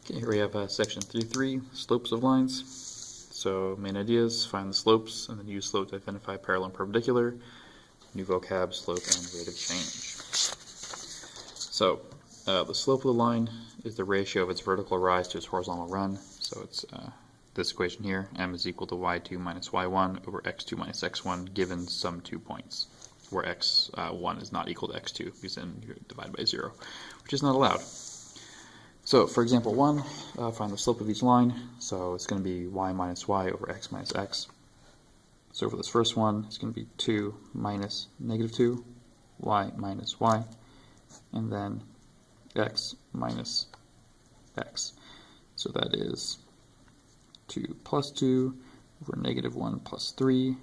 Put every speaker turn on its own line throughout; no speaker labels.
Okay, here we have section 3.3, slopes of lines. So main ideas, find the slopes, and then use slope to identify parallel and perpendicular. New vocab, slope, and rate of change. So the slope of the line is the ratio of its vertical rise to its horizontal run. So it's this equation here, m is equal to y2 minus y1 over x2 minus x1 given some 2 points, where x1 is not equal to x2 because then you divide by 0, which is not allowed. So for example 1, find the slope of each line. So it's going to be y minus y over x minus x. So for this first one, it's going to be 2 minus negative 2, y minus y, and then x minus x. So that is 2 plus 2 over negative 1 plus 3.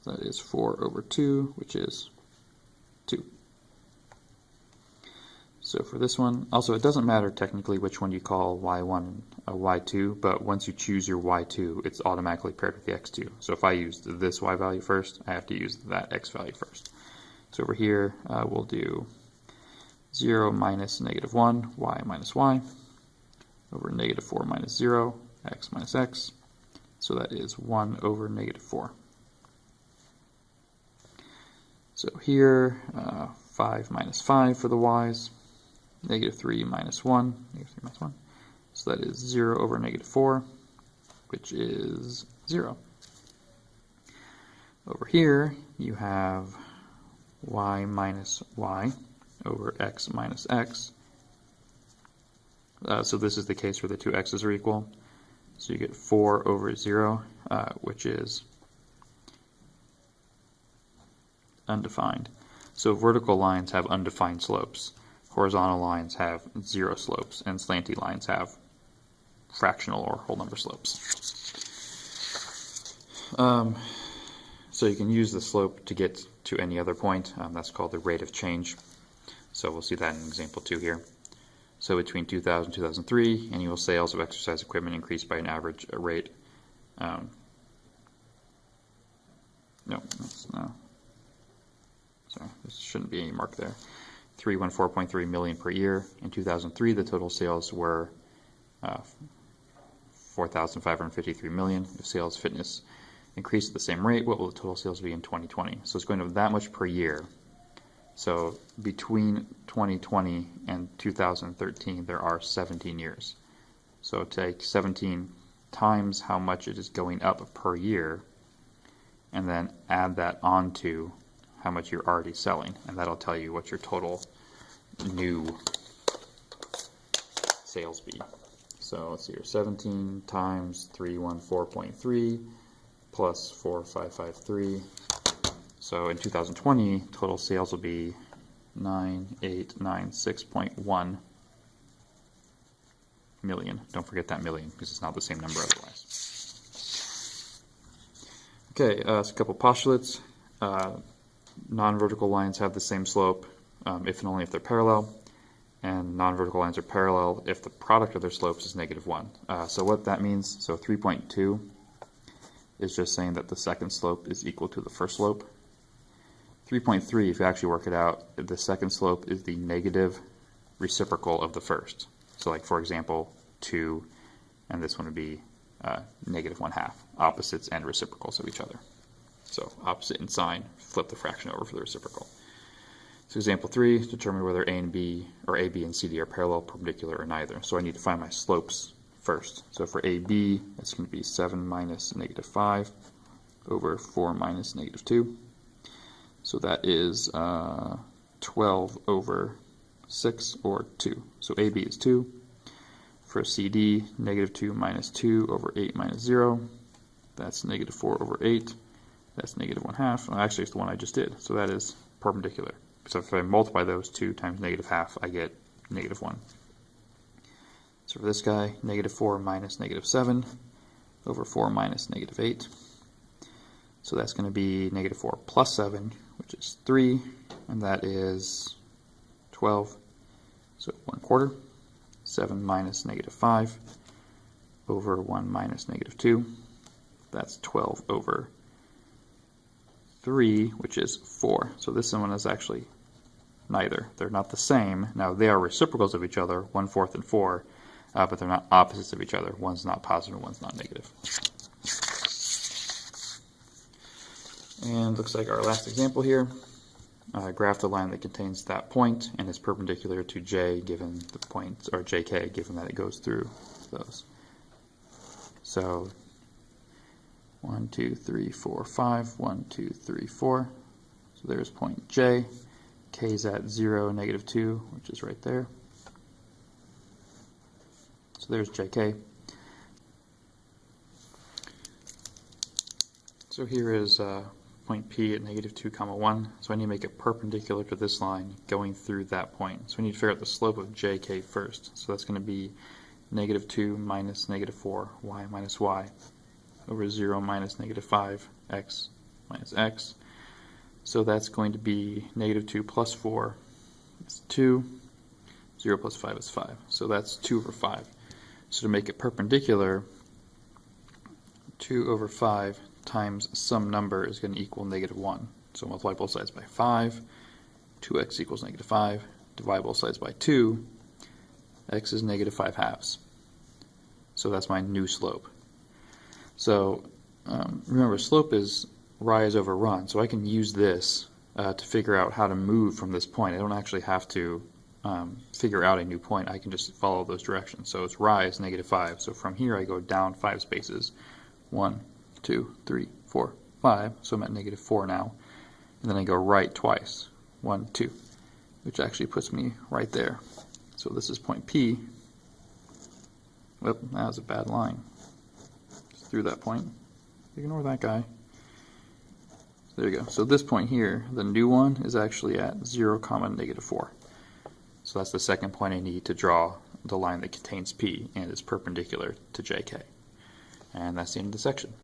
That is 4 over 2, which is 2. So for this one, also it doesn't matter technically which one you call y1 and y2, but once you choose your y2, it's automatically paired with the x2. So if I used this y value first, I have to use that x value first. So over here, we'll do 0 minus negative 1, y minus y, over negative 4 minus 0, x minus x. So that is 1 over negative 4. So here, 5 minus 5 for the y's. Negative 3 minus 1, negative 3 minus 1. So that is 0 over negative 4, which is 0. Over here, you have y minus y over x minus x. So this is the case where the two x's are equal. So you get 4 over 0, which is undefined. So vertical lines have undefined slopes. Horizontal lines have 0 slopes, and slanty lines have fractional or whole number slopes. So you can use the slope to get to any other point. That's called the rate of change. So we'll see that in example 2 here. So between 2000 and 2003, annual sales of exercise equipment increased by an average rate. Sorry, there shouldn't be any mark there. 314.3 million per year. In 2003, the total sales were 4,553 million. If sales fitness increased at the same rate, what will the total sales be in 2020? So it's going to be that much per year. So between 2020 and 2013, there are 17 years. So take 17 times how much it is going up per year, and then add that onto how much you're already selling, and that'll tell you what your total new sales be. So let's see here, 17 times 314.3 plus 4553. So in 2020, total sales will be 9896.1 million. Don't forget that million, because it's not the same number otherwise. Okay, so a couple postulates. Non-vertical lines have the same slope if and only if they're parallel, and non-vertical lines are parallel if the product of their slopes is negative 1. So what that means, so 3.2 is just saying that the second slope is equal to the first slope. 3.3, if you actually work it out, the second slope is the negative reciprocal of the first. So like for example 2, and this one would be negative 1/2, opposites and reciprocals of each other. So opposite in sign, flip the fraction over for the reciprocal. So example 3, determine whether A and B, or A, B, and C, D are parallel, perpendicular, or neither. So I need to find my slopes first. So for AB, it's going to be 7 minus negative 5 over 4 minus negative 2. So that is 12 over 6, or 2. So AB is 2. For CD, negative 2 minus 2 over 8 minus 0. That's negative 4 over 8. That's negative 1/2. Well, actually, it's the one I just did. So that is perpendicular. So if I multiply those 2 times negative 1/2, I get negative 1. So for this guy, negative 4 minus negative 7 over 4 minus negative 8. So that's going to be negative 4 plus 7, which is 3, and that is 12. So 1/4. 7 minus negative 5 over 1 minus negative 2. That's 12 over 3, which is 4. So this one is actually neither. They're not the same. Now they are reciprocals of each other, 1/4 and 4, but they're not opposites of each other. One's not positive and one's not negative. And looks like our last example here. Graph the line that contains that point and is perpendicular to J given the point, or JK given that it goes through those. So 1, 2, 3, 4, 5, 1, 2, 3, 4. So there's point J. K is at 0, -2, which is right there. So there's JK. So here is point P at -2, 1. So I need to make it perpendicular to this line going through that point. So we need to figure out the slope of JK first. So that's going to be -2 minus -4, y minus y, over 0 minus -5, x minus x. So that's going to be -2 plus 4 is 2, 0 plus 5 is 5. So that's 2 over 5. So to make it perpendicular, 2 over 5 times some number is going to equal -1. So multiply both sides by 5, 2x equals -5, divide both sides by 2, x is -5 halves. So that's my new slope. So remember, slope is rise over run, so I can use this to figure out how to move from this point. I don't actually have to figure out a new point. I can just follow those directions. So it's rise -5. So from here I go down 5 spaces. 1, 2, 3, 4, 5. So I'm at -4 now. And then I go right twice. 1, 2, which actually puts me right there. So this is point P. Whoop, that was a bad line. Just through that point. Ignore that guy. There you go. So this point here, the new one, is actually at 0, -4. So that's the second point I need to draw the line that contains P and is perpendicular to JK. And that's the end of the section.